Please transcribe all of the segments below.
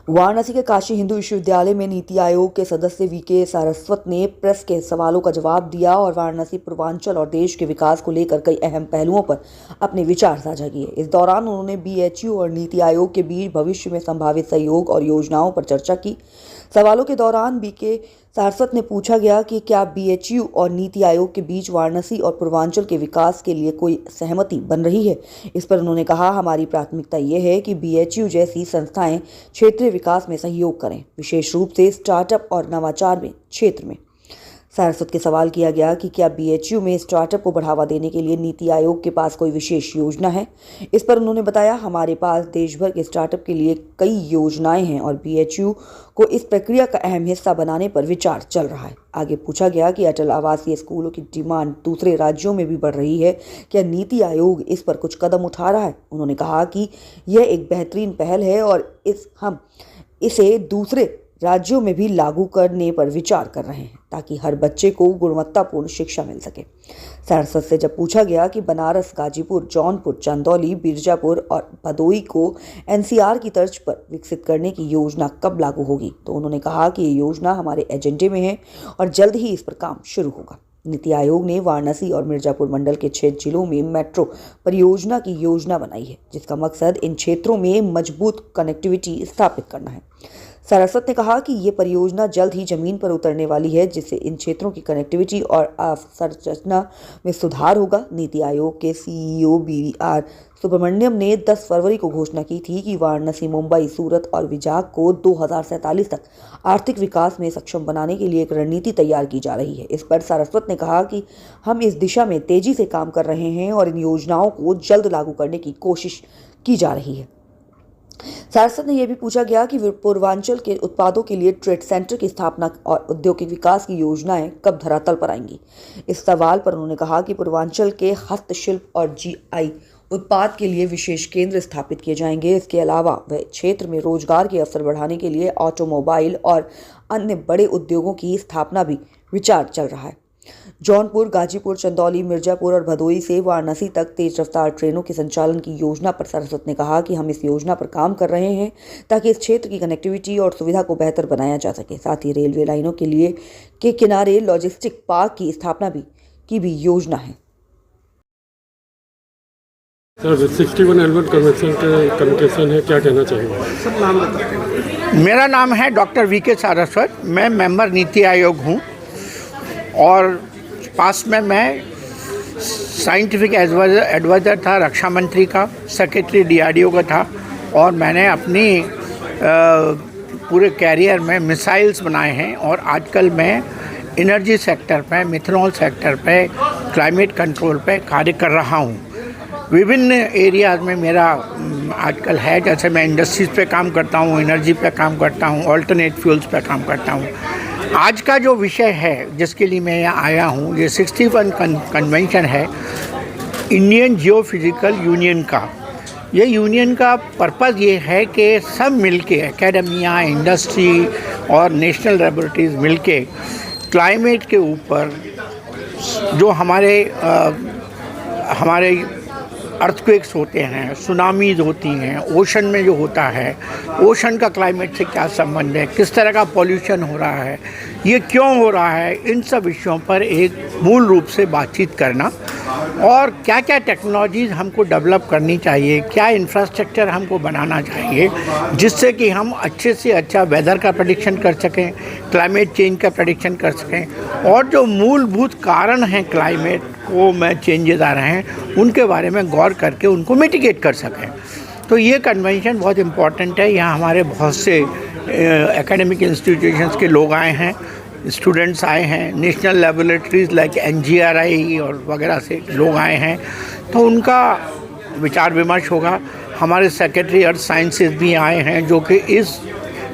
वाराणसी के काशी हिंदू विश्वविद्यालय में नीति आयोग के सदस्य वीके सारस्वत ने प्रेस के सवालों का जवाब दिया और वाराणसी पूर्वांचल और देश के विकास को लेकर कई अहम पहलुओं पर अपने विचार साझा किए। इस दौरान उन्होंने बीएचयू और नीति आयोग के बीच भविष्य में संभावित सहयोग और योजनाओं पर चर्चा की। सवालों के दौरान वीके सारस्वत ने पूछा गया कि क्या बीएचयू और नीति आयोग के बीच वाराणसी और पूर्वांचल के विकास के लिए कोई सहमति बन रही है। इस पर उन्होंने कहा, हमारी प्राथमिकता ये है कि बीएचयू जैसी संस्थाएं क्षेत्रीय विकास में सहयोग करें, विशेष रूप से स्टार्टअप और नवाचार में क्षेत्र में। सारस्वत के सवाल किया गया कि क्या बीएचयू में स्टार्टअप को बढ़ावा देने के लिए नीति आयोग के पास कोई विशेष योजना है। इस पर उन्होंने बताया, हमारे पास देश भर के स्टार्टअप के लिए कई योजनाएं हैं और बीएचयू को इस प्रक्रिया का अहम हिस्सा बनाने पर विचार चल रहा है। आगे पूछा गया कि अटल आवासीय स्कूलों की डिमांड दूसरे राज्यों में भी बढ़ रही है, क्या नीति आयोग इस पर कुछ कदम उठा रहा है। उन्होंने कहा कि यह एक बेहतरीन पहल है और हम इसे दूसरे राज्यों में भी लागू करने पर विचार कर रहे हैं ताकि हर बच्चे को गुणवत्तापूर्ण शिक्षा मिल सके। सारस्वत से जब पूछा गया कि बनारस, गाजीपुर, जौनपुर, चंदौली, बीरजापुर और भदोई को एनसीआर की तर्ज पर विकसित करने की योजना कब लागू होगी, तो उन्होंने कहा कि ये योजना हमारे एजेंडे में है और जल्द ही इस पर काम शुरू होगा। नीति आयोग ने वाराणसी और मिर्जापुर मंडल के 6 जिलों में मेट्रो परियोजना की योजना बनाई है, जिसका मकसद इन क्षेत्रों में मजबूत कनेक्टिविटी स्थापित करना है। सारस्वत ने कहा कि ये परियोजना जल्द ही जमीन पर उतरने वाली है, जिससे इन क्षेत्रों की कनेक्टिविटी और अवसंरचना में सुधार होगा। नीति आयोग के सीईओ BR सुब्रमण्यम ने 10 फरवरी को घोषणा की थी कि वाराणसी, मुंबई, सूरत और विजाग को 2047 तक आर्थिक विकास में सक्षम बनाने के लिए एक रणनीति तैयार की जा रही है। इस पर सारस्वत ने कहा कि हम इस दिशा में तेजी से काम कर रहे हैं और इन योजनाओं को जल्द लागू करने की कोशिश की जा रही है। सारस्वत ने यह भी पूछा गया कि पूर्वांचल के उत्पादों के लिए ट्रेड सेंटर की स्थापना और औद्योगिक विकास की योजनाएं कब धरातल पर आएंगी। इस सवाल पर उन्होंने कहा कि पूर्वांचल के हस्तशिल्प और GI उत्पाद के लिए विशेष केंद्र स्थापित किए जाएंगे। इसके अलावा वह क्षेत्र में रोजगार के अवसर बढ़ाने के लिए ऑटोमोबाइल और अन्य बड़े उद्योगों की स्थापना भी विचार चल रहा है। जौनपुर, गाजीपुर, चंदौली, मिर्जापुर और भदोई से वाराणसी तक तेज रफ्तार ट्रेनों के संचालन की योजना पर सारस्वत ने कहा कि हम इस योजना पर काम कर रहे हैं ताकि इस क्षेत्र की कनेक्टिविटी और सुविधा को बेहतर बनाया जा सके। साथ ही रेलवे लाइनों के किनारे लॉजिस्टिक पार्क की स्थापना की भी योजना है। सर, 61 एनुअल कन्वेंशन है, क्या कहना चाहिए? मेरा नाम है डॉक्टर वीके सारस्वत। मैं मेंबर नीति आयोग हूँ और पास्ट में मैं साइंटिफिक एडवाइज़र था रक्षा मंत्री का, सेक्रेटरी DRDO का था और मैंने अपनी पूरे कैरियर में मिसाइल्स बनाए हैं और आजकल मैं एनर्जी सेक्टर पे, मिथनॉल सेक्टर पे, क्लाइमेट कंट्रोल पे कार्य कर रहा हूँ। विभिन्न एरियाज़ में मेरा आजकल है, जैसे मैं इंडस्ट्रीज़ पे काम करता हूँ, एनर्जी पे काम करता हूँ, ऑल्टरनेट फ्यूल्स पे काम करता हूँ। आज का जो विषय है जिसके लिए मैं यहाँ आया हूँ, ये 61 कन्वेंशन है इंडियन जियोफिजिकल यूनियन का। ये यूनियन का पर्पज़ ये है कि सब मिलके, एकेडमिया, इंडस्ट्री और नेशनल लेबोरेटरीज मिलके क्लाइमेट के ऊपर जो हमारे अर्थक्वेक्स होते हैं, सुनामीज होती हैं, ओशन में जो होता है, ओशन का क्लाइमेट से क्या संबंध है, किस तरह का पॉल्यूशन हो रहा है, ये क्यों हो रहा है, इन सब विषयों पर एक मूल रूप से बातचीत करना और क्या क्या टेक्नोलॉजीज़ हमको डेवलप करनी चाहिए, क्या इंफ्रास्ट्रक्चर हमको बनाना चाहिए जिससे कि हम अच्छे से अच्छा वेदर का प्रेडिक्शन कर सकें, क्लाइमेट चेंज का प्रेडिक्शन कर सकें और जो मूलभूत कारण हैं क्लाइमेट को में चेंजेस आ रहे हैं उनके बारे में गौर करके उनको मिटिगेट कर सकें। तो ये कन्वेंशन बहुत इम्पॉर्टेंट है। यहाँ हमारे बहुत से एकेडमिक इंस्टीट्यूशंस के लोग आए हैं, स्टूडेंट्स आए हैं, नेशनल लेबोरेटरीज लाइक NGRI और वगैरह से लोग आए हैं, तो उनका विचार विमर्श होगा। हमारे सेक्रेटरी अर्थ साइंसेज भी आए हैं जो कि इस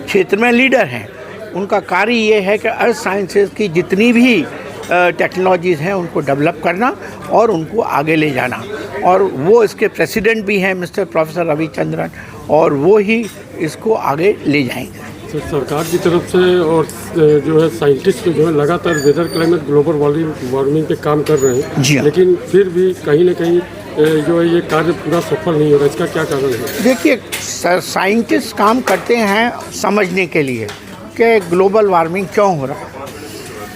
क्षेत्र में लीडर हैं। उनका कार्य ये है कि अर्थ साइंसेज की जितनी भी टेक्नोलॉजीज़ हैं उनको डेवलप करना और उनको आगे ले जाना, और वो इसके प्रेसिडेंट भी हैं मिस्टर प्रोफेसर रविचंद्रन, और वो ही इसको आगे ले जाएंगे। तो सरकार की तरफ से और जो है साइंटिस्ट जो है लगातार वेदर, क्लाइमेट, ग्लोबल वार्मिंग पे काम कर रहे हैं, जी हाँ। लेकिन फिर भी कहीं ना कहीं जो है ये कार्य पूरा सफल नहीं हो रहा, इसका क्या कारण है? देखिए, साइंटिस्ट काम करते हैं समझने के लिए कि ग्लोबल वार्मिंग क्यों हो रहा है।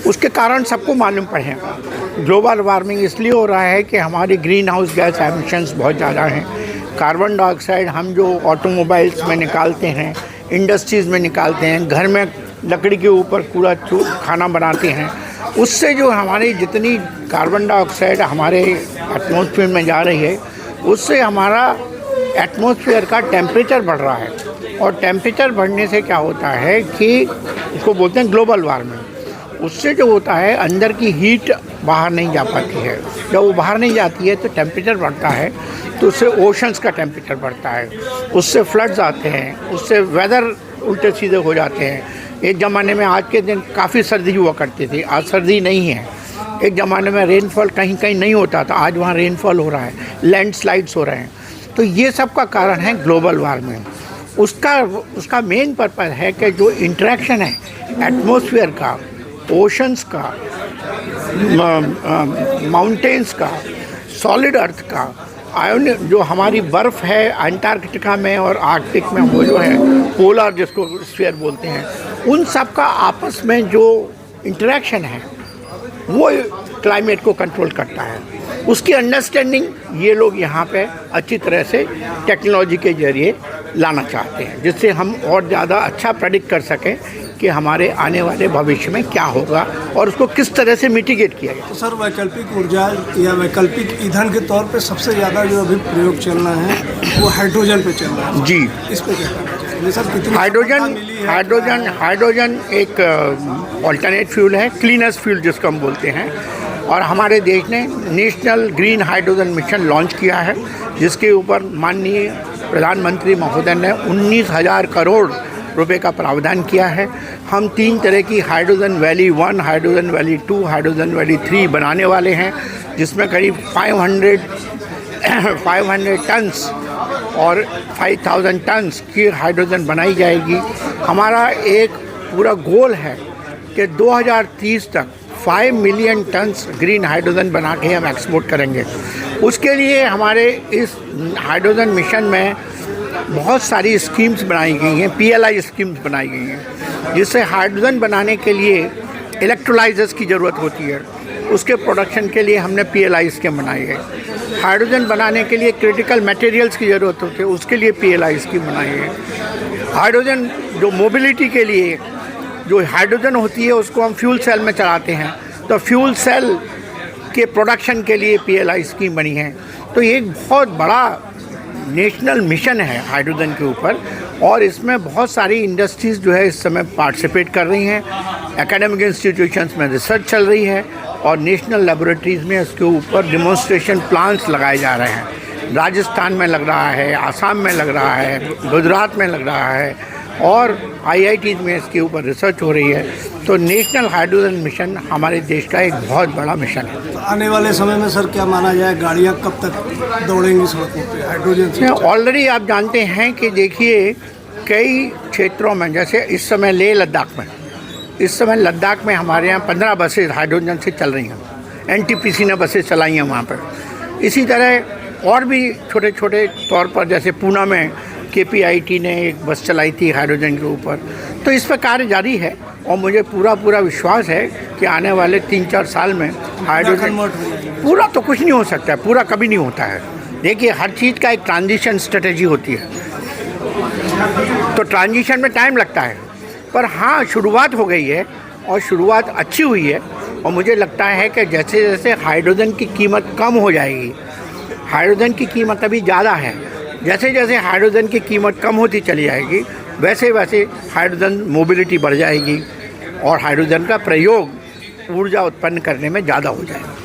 उसके कारण सबको मालूम पड़े। ग्लोबल वार्मिंग इसलिए हो रहा है कि हमारी ग्रीन हाउस गैस एमिशंस बहुत ज़्यादा हैं। कार्बन डाइऑक्साइड हम जो ऑटोमोबाइल्स में निकालते हैं, इंडस्ट्रीज़ में निकालते हैं, घर में लकड़ी के ऊपर कूड़ा खाना बनाते हैं, उससे जो हमारी जितनी कार्बन डाइऑक्साइड हमारे एटमॉस्फेयर में जा रही है, उससे हमारा एटमॉस्फेयर का टेम्परेचर बढ़ रहा है। और टेम्परेचर बढ़ने से क्या होता है कि उसको बोलते हैं ग्लोबल वार्मिंग। उससे जो होता है अंदर की हीट बाहर नहीं जा पाती है। जब वो बाहर नहीं जाती है तो टेम्परेचर बढ़ता है, तो उससे ओशंस का टेम्परेचर बढ़ता है, उससे फ्लड्स आते हैं, उससे वेदर उल्टे सीधे हो जाते हैं। एक ज़माने में आज के दिन काफ़ी सर्दी हुआ करती थी, आज सर्दी नहीं है। एक ज़माने में रेनफॉल कहीं कहीं नहीं होता था, आज वहाँ रेनफॉल हो रहा है, लैंडस्लाइड्स हो रहे हैं। तो ये सब का कारण है ग्लोबल वार्मिंग। उसका मेन पर्पज़ है कि जो इंटरेक्शन है एटमॉस्फेयर का, ओशंस का, माउंटेन्स का, सॉलिड अर्थ का, आयन जो हमारी बर्फ़ है अंटार्कटिका में और आर्कटिक में, वो जो है पोलर जिसको स्फीयर बोलते हैं, उन सब का आपस में जो इंटरेक्शन है वो क्लाइमेट को कंट्रोल करता है। उसकी अंडरस्टैंडिंग ये लोग यहाँ पे अच्छी तरह से टेक्नोलॉजी के ज़रिए लाना चाहते हैं, जिससे हम और ज़्यादा अच्छा प्रेडिक्ट कर सकें कि हमारे आने वाले भविष्य में क्या होगा और उसको किस तरह से मिटिगेट किया जाए। तो सर, वैकल्पिक ऊर्जा या वैकल्पिक ईंधन के तौर पे सबसे ज़्यादा जो अभी प्रयोग चल रहा है वो हाइड्रोजन पे चल रहा है। जी, इस पे क्या कहना चाहिए सर? कितनी हाइड्रोजन एक ऑल्टरनेट फ्यूल है, क्लीनेस्ट फ्यूल जिसको हम बोलते हैं। और हमारे देश ने national green hydrogen mission launch किया है, जिसके ऊपर माननीय प्रधानमंत्री महोदय ने 19,000 करोड़ रुपए का प्रावधान किया है। हम 3 तरह की hydrogen valley 1, hydrogen valley 2, hydrogen valley 3 बनाने वाले हैं, जिसमें करीब 500 टन्स और 5,000 टन्स की हाइड्रोजन बनाई जाएगी। हमारा एक पूरा गोल है कि 2030 तक 5 मिलियन टन्स ग्रीन हाइड्रोजन बना के हम एक्सपोर्ट करेंगे। उसके लिए हमारे इस हाइड्रोजन मिशन में बहुत सारी स्कीम्स बनाई गई हैं, PLI स्कीम्स बनाई गई हैं, जिससे हाइड्रोजन बनाने के लिए इलेक्ट्रोलाइजर्स की ज़रूरत होती है। उसके प्रोडक्शन के लिए हमने PLI स्कीम बनाई है। हाइड्रोजन बनाने के लिए क्रिटिकल मटेरियल्स की ज़रूरत होती है, उसके लिए PLI स्कीम बनाई है। हाइड्रोजन जो मोबिलिटी के लिए जो हाइड्रोजन होती है उसको हम फ्यूल सेल में चलाते हैं, तो फ्यूल सेल के प्रोडक्शन के लिए PLI स्कीम बनी है। तो ये एक बहुत बड़ा नेशनल मिशन है हाइड्रोजन के ऊपर, और इसमें बहुत सारी इंडस्ट्रीज़ जो है इस समय पार्टिसिपेट कर रही हैं। एकेडमिक इंस्टीट्यूशंस में रिसर्च चल रही है और नेशनल लेबोरेटरीज़ में इसके ऊपर डिमॉन्स्ट्रेशन प्लांट्स लगाए जा रहे हैं। राजस्थान में लग रहा है, आसाम में लग रहा है, गुजरात में लग रहा है, और IITs में इसके ऊपर रिसर्च हो रही है। तो नेशनल हाइड्रोजन मिशन हमारे देश का एक बहुत बड़ा मिशन है। तो आने वाले समय में सर क्या माना जाए, गाड़ियाँ कब तक दौड़ेंगी सड़कों पे हाइड्रोजन से? ऑलरेडी आप जानते हैं कि देखिए कई क्षेत्रों में, जैसे इस समय लेह लद्दाख में, इस समय लद्दाख में हमारे यहाँ 15 बसेज हाइड्रोजन से चल रही हैं। NTPC ने बसेज चलाई हैं वहाँ पर। इसी तरह और भी छोटे छोटे तौर पर, जैसे पूना में KPIT ने एक बस चलाई थी हाइड्रोजन के ऊपर। तो इस पर कार्य जारी है और मुझे पूरा विश्वास है कि आने वाले 3-4 साल में हाइड्रोजन पूरा तो कुछ नहीं हो सकता है, पूरा कभी नहीं होता है। देखिए, हर चीज़ का एक ट्रांजिशन स्ट्रेटेजी होती है, तो ट्रांजिशन में टाइम लगता है, पर हाँ शुरुआत हो गई है और शुरुआत अच्छी हुई है। और मुझे लगता है कि जैसे जैसे हाइड्रोजन की कीमत कम हो जाएगी, हाइड्रोजन की कीमत अभी ज़्यादा है, जैसे जैसे हाइड्रोजन की कीमत कम होती चली जाएगी वैसे वैसे हाइड्रोजन मोबिलिटी बढ़ जाएगी और हाइड्रोजन का प्रयोग ऊर्जा उत्पन्न करने में ज़्यादा हो जाएगा।